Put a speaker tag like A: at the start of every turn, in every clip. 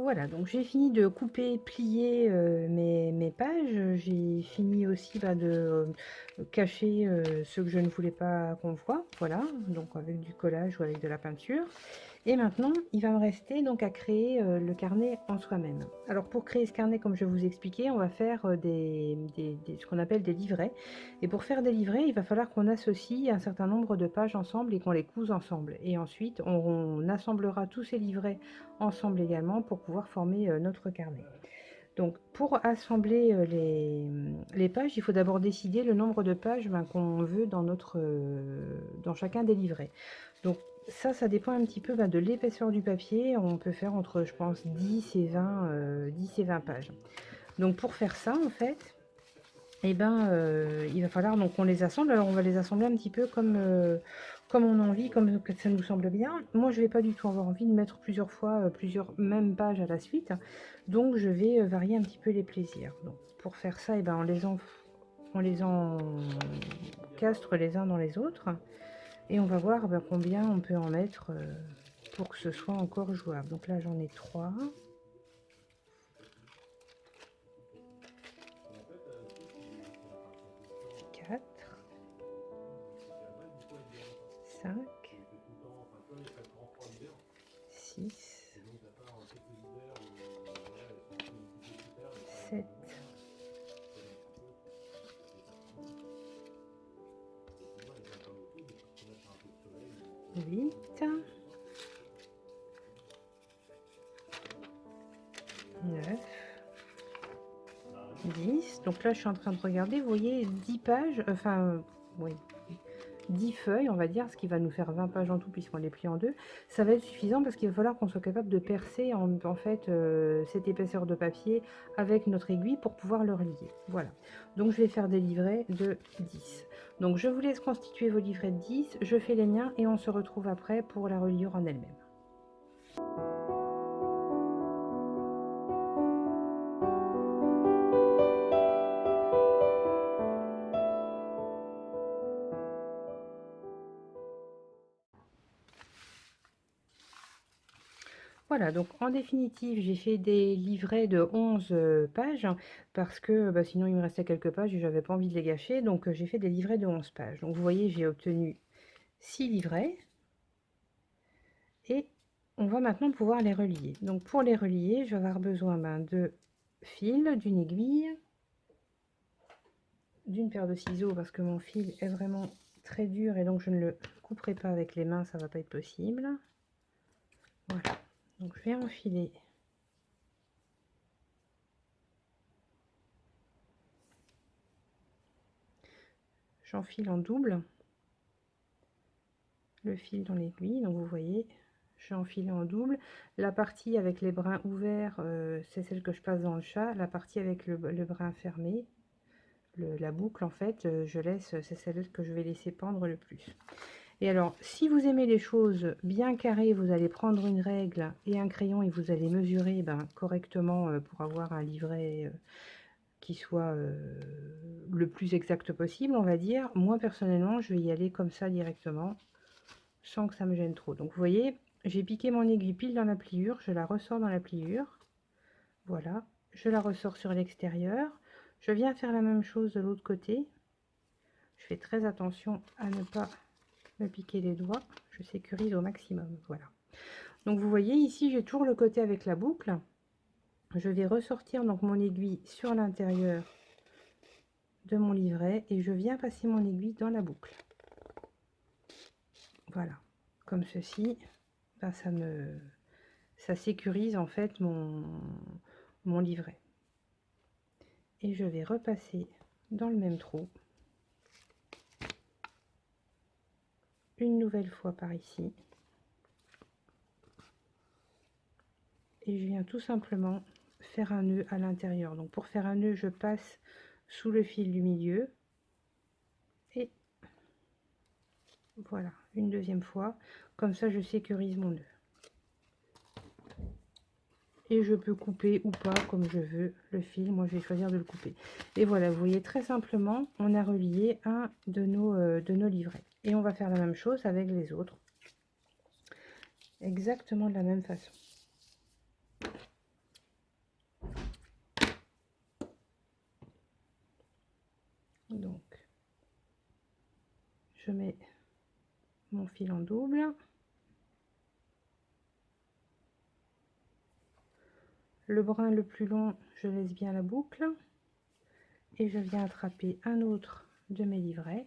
A: Voilà, donc j'ai fini de couper, plier mes pages. J'ai fini aussi de cacher ce que je ne voulais pas qu'on voit. Voilà, donc avec du collage ou avec de la peinture. Et maintenant, il va me rester donc à créer le carnet en soi-même. Alors pour créer ce carnet, comme je vous expliquais, on va faire ce qu'on appelle des livrets. Et pour faire des livrets, il va falloir qu'on associe un certain nombre de pages ensemble et qu'on les couse ensemble. Et ensuite, on assemblera tous ces livrets ensemble également pour pouvoir former notre carnet. Donc pour assembler les pages, il faut d'abord décider le nombre de pages qu'on veut dans chacun des livrets. Donc ça dépend un petit peu de l'épaisseur du papier. On peut faire entre, je pense, 10 et 20 pages. Donc pour faire ça, en fait, il va falloir donc qu'on les assemble. Alors on va les assembler un petit peu comme on a envie, comme ça nous semble bien. Moi, je vais pas du tout avoir envie de mettre plusieurs fois, plusieurs mêmes pages à la suite. Donc je vais varier un petit peu les plaisirs. Donc pour faire ça, on les encastre les uns dans les autres. Et on va voir combien on peut en mettre pour que ce soit encore jouable. Donc là, j'en ai 3. 4. 5. 6. 7. 8. 9. 10. Donc là, je suis en train de regarder. Vous voyez, 10 pages. Oui. 10 feuilles, on va dire, ce qui va nous faire 20 pages en tout puisqu'on les plie en deux. Ça va être suffisant parce qu'il va falloir qu'on soit capable de percer en fait cette épaisseur de papier avec notre aiguille pour pouvoir le relier. Voilà. Donc je vais faire des livrets de 10. Donc je vous laisse constituer vos livrets de 10, je fais les miens et on se retrouve après pour la reliure en elle-même. Voilà, donc en définitive, j'ai fait des livrets de 11 pages parce que sinon il me restait quelques pages et j'avais pas envie de les gâcher. Donc j'ai fait des livrets de 11 pages. Donc vous voyez, j'ai obtenu 6 livrets et on va maintenant pouvoir les relier. Donc pour les relier, je vais avoir besoin de fil, d'une aiguille, d'une paire de ciseaux parce que mon fil est vraiment très dur et donc je ne le couperai pas avec les mains, ça va pas être possible. Voilà, donc je vais enfiler j'enfile en double le fil dans l'aiguille. Donc vous voyez, j'ai enfilé en double. La partie avec les brins ouverts, c'est celle que je passe dans le chat. La partie avec le brin fermé, la boucle en fait, je laisse, c'est celle que je vais laisser pendre le plus. Et alors, si vous aimez les choses bien carrées, vous allez prendre une règle et un crayon et vous allez mesurer correctement pour avoir un livret qui soit le plus exact possible, on va dire. Moi, personnellement, je vais y aller comme ça directement, sans que ça me gêne trop. Donc, vous voyez, j'ai piqué mon aiguille pile dans la pliure, je la ressors dans la pliure. Voilà, je la ressors sur l'extérieur. Je viens faire la même chose de l'autre côté. Je fais très attention à ne pas me piquer les doigts, je sécurise au maximum. Voilà, donc vous voyez ici j'ai toujours le côté avec la boucle. Je vais ressortir donc mon aiguille sur l'intérieur de mon livret et je viens passer mon aiguille dans la boucle. Voilà, comme ceci. Ça sécurise en fait mon livret. Et je vais repasser dans le même trou une nouvelle fois par ici. Et je viens tout simplement faire un nœud à l'intérieur. Donc pour faire un nœud, je passe sous le fil du milieu et voilà, une deuxième fois, comme ça je sécurise mon nœud. Et je peux couper ou pas comme je veux le fil, moi je vais choisir de le couper. Et voilà, vous voyez très simplement, on a relié un de nos livrets. Et on va faire la même chose avec les autres, exactement de la même façon. je mets mon fil en double. Le brin le plus long, je laisse bien la boucle. Et je viens attraper un autre de mes livrets.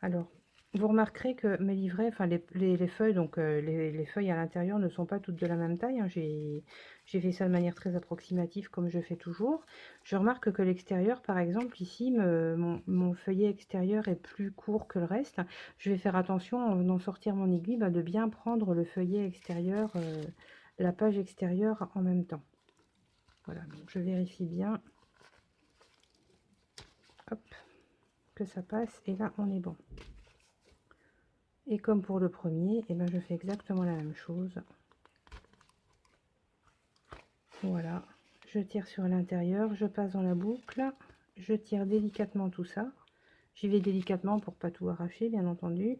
A: Alors, vous remarquerez que mes livrets, enfin les feuilles, donc les feuilles à l'intérieur ne sont pas toutes de la même taille, hein. J'ai fait ça de manière très approximative comme je fais toujours. Je remarque que l'extérieur, par exemple, ici, mon feuillet extérieur est plus court que le reste. Je vais faire attention, en venant sortir mon aiguille, de bien prendre le feuillet extérieur, la page extérieure en même temps. Voilà, donc je vérifie bien. Hop, que ça passe, et là on est bon. Et comme pour le premier, et ben je fais exactement la même chose. Voilà, je tire sur l'intérieur, je passe dans la boucle, je tire délicatement tout ça. J'y vais délicatement pour pas tout arracher, bien entendu.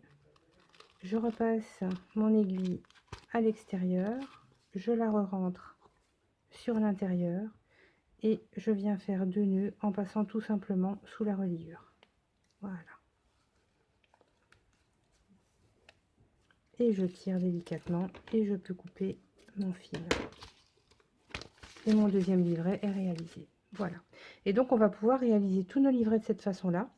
A: Je repasse mon aiguille à l'extérieur, je la re-rentre sur l'intérieur et je viens faire 2 nœuds en passant tout simplement sous la reliure. Voilà. Et je tire délicatement et je peux couper mon fil. Et mon deuxième livret est réalisé. Voilà. Et donc on va pouvoir réaliser tous nos livrets de cette façon là,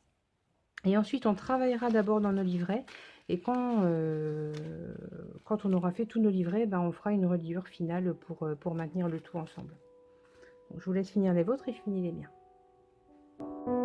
A: et ensuite on travaillera d'abord dans nos livrets, et quand on aura fait tous nos livrets, ben, on fera une reliure finale pour maintenir le tout ensemble. Donc, je vous laisse finir les vôtres et je finis les miens.